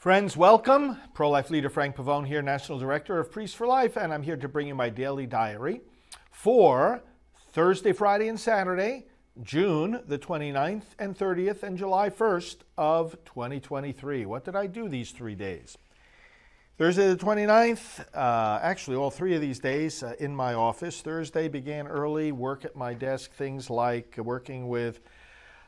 Friends, welcome. Pro-life leader Frank Pavone here, National Director of Priests for Life, and I'm here to bring you my daily diary for Thursday, Friday, and Saturday, June the 29th and 30th and July 1st of 2023. What did I do these 3 days? Thursday the 29th, actually all 3 of these days in my office. Thursday began early, work at my desk, things like working with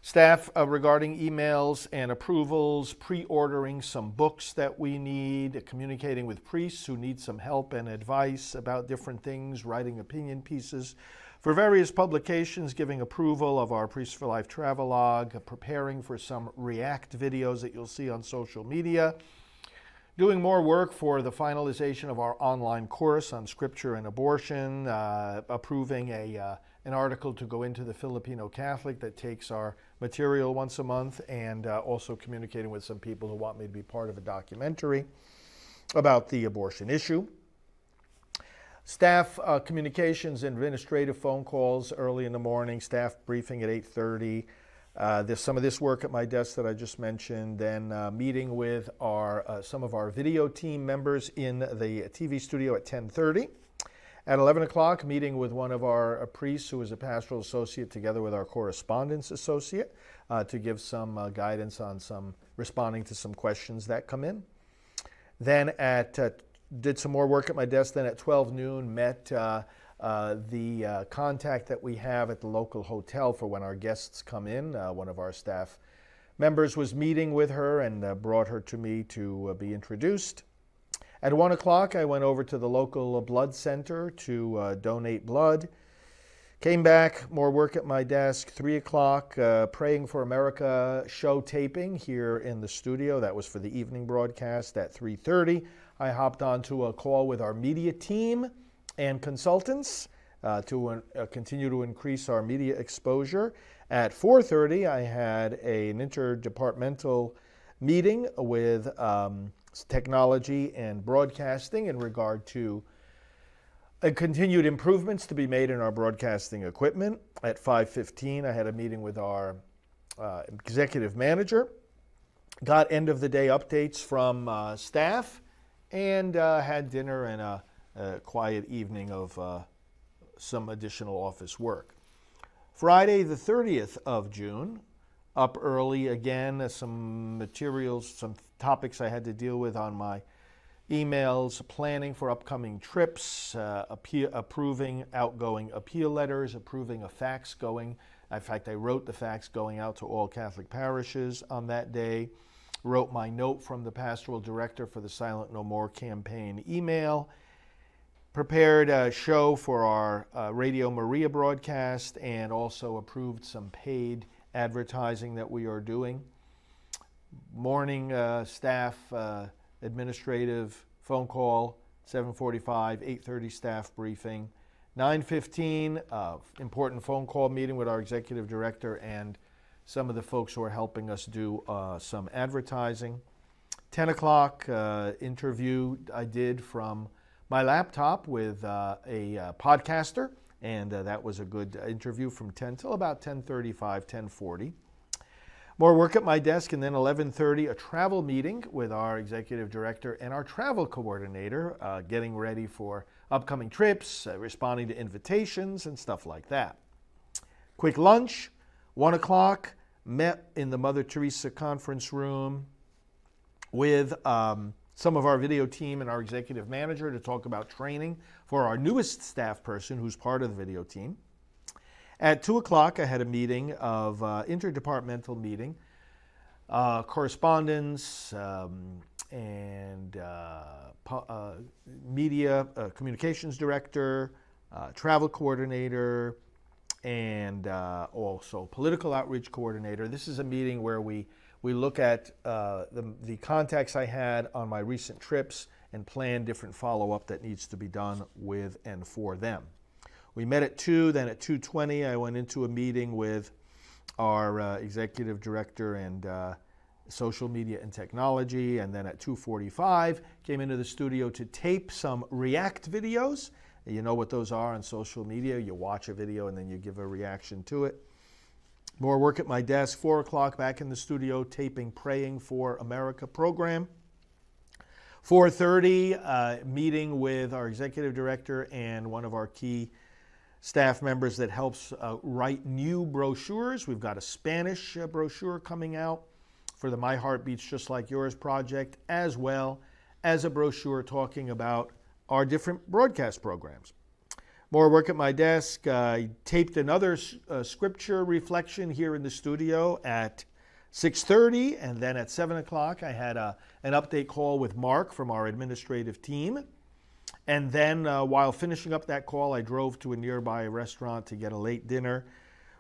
staff regarding emails and approvals, pre-ordering some books that we need, communicating with priests who need some help and advice about different things, writing opinion pieces for various publications, giving approval of our Priests for Life travelogue, preparing for some React videos that you'll see on social media, doing more work for the finalization of our online course on scripture and abortion, approving an article to go into the Filipino Catholic that takes our material once a month, and also communicating with some people who want me to be part of a documentary about the abortion issue. Staff communications, administrative phone calls early in the morning, staff briefing at 8:30. There's some of this work at my desk that I just mentioned, then meeting with some of our video team members in the TV studio at 10:30. At 11 o'clock, meeting with one of our priests who is a pastoral associate together with our correspondence associate to give some guidance on responding to some questions that come in. Then did some more work at my desk. Then at 12 noon, met the contact that we have at the local hotel for when our guests come in. One of our staff members was meeting with her and brought her to me to be introduced. At 1 o'clock, I went over to the local blood center to donate blood. Came back, more work at my desk. 3 o'clock, Praying for America show taping here in the studio. That was for the evening broadcast. At 3:30, I hopped onto a call with our media team and consultants to continue to increase our media exposure. At 4:30, I had an interdepartmental meeting with technology and broadcasting in regard to continued improvements to be made in our broadcasting equipment. At 5:15, I had a meeting with our executive manager, got end of the day updates from staff, and had dinner and a quiet evening of some additional office work. Friday the 30th of June, up early again, some materials, some topics I had to deal with on my emails, planning for upcoming trips, approving outgoing appeal letters, approving a fax going. In fact, I wrote the fax going out to all Catholic parishes on that day, wrote my note from the pastoral director for the Silent No More campaign email, prepared a show for our Radio Maria broadcast, and also approved some paid advertising that we are doing. Morning staff administrative phone call, 7:45, 8:30 staff briefing, 9:15 important phone call meeting with our executive director and some of the folks who are helping us do some advertising. 10 o'clock interview I did from my laptop with a podcaster, and that was a good interview from 10 till about 10:35, 10:40. More work at my desk, and then 11:30, a travel meeting with our executive director and our travel coordinator, getting ready for upcoming trips, responding to invitations, and stuff like that. Quick lunch, 1 o'clock, met in the Mother Teresa conference room with some of our video team and our executive manager to talk about training for our newest staff person who's part of the video team. At 2 o'clock, I had a meeting of interdepartmental meeting, correspondence and media communications director, travel coordinator, and also political outreach coordinator. This is a meeting where we look at the contacts I had on my recent trips and plan different follow-up that needs to be done with and for them. We met at 2, then at 2:20 I went into a meeting with our executive director and social media and technology, and then at 2:45 came into the studio to tape some React videos. You know what those are on social media. You watch a video and then you give a reaction to it. More work at my desk. 4 o'clock back in the studio taping Praying for America program. 4:30, meeting with our executive director and one of our key staff members that helps write new brochures. We've got a Spanish brochure coming out for the My Heart Beats Just Like Yours project, as well as a brochure talking about our different broadcast programs. More work at my desk. I taped another scripture reflection here in the studio at 6:30, and then at 7 o'clock I had an update call with Mark from our administrative team. And then while finishing up that call, I drove to a nearby restaurant to get a late dinner,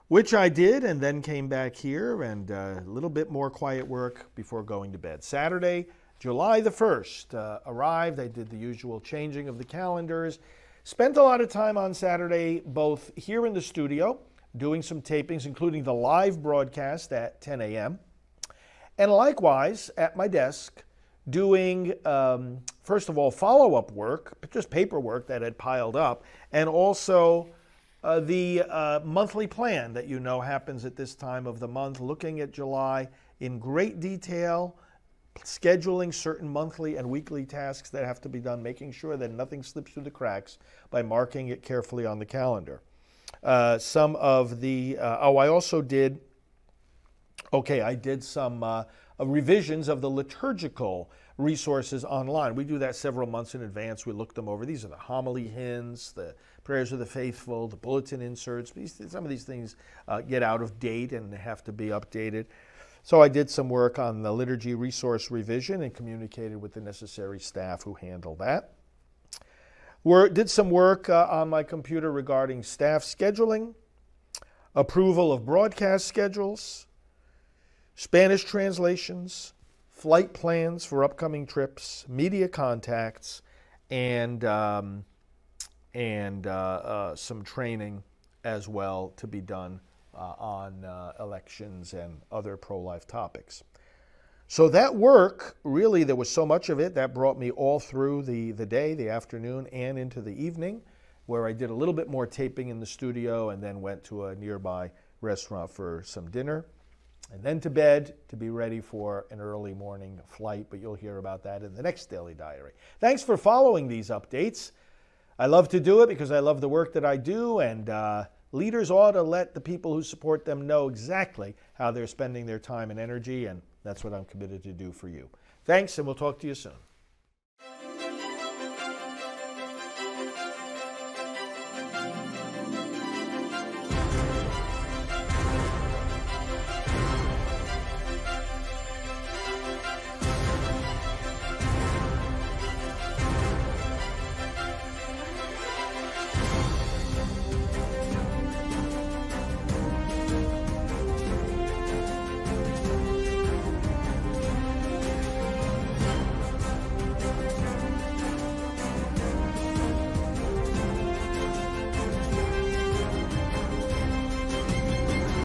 which I did, and then came back here and a little bit more quiet work before going to bed. Saturday, July the 1st, arrived. I did the usual changing of the calendars. Spent a lot of time on Saturday, both here in the studio, doing some tapings, including the live broadcast at 10 a.m., and likewise at my desk, doing, first of all, follow-up work, just paperwork that had piled up, and also the monthly plan that you know happens at this time of the month, looking at July in great detail, scheduling certain monthly and weekly tasks that have to be done, making sure that nothing slips through the cracks by marking it carefully on the calendar. Some of the, I also did, I did some revisions of the liturgical resources online. We do that several months in advance. We look them over. These are the homily hymns, the prayers of the faithful, the bulletin inserts. Some of these things get out of date and have to be updated. So I did some work on the liturgy resource revision and communicated with the necessary staff who handle that. Did some work on my computer regarding staff scheduling, approval of broadcast schedules, Spanish translations, flight plans for upcoming trips, media contacts, and some training as well to be done on elections and other pro-life topics. So that work, really, there was so much of it that brought me all through the day, the afternoon, and into the evening, where I did a little bit more taping in the studio and then went to a nearby restaurant for some dinner, and then to bed to be ready for an early morning flight, but you'll hear about that in the next Daily Diary. Thanks for following these updates. I love to do it because I love the work that I do, and leaders ought to let the people who support them know exactly how they're spending their time and energy, and that's what I'm committed to do for you. Thanks, and we'll talk to you soon.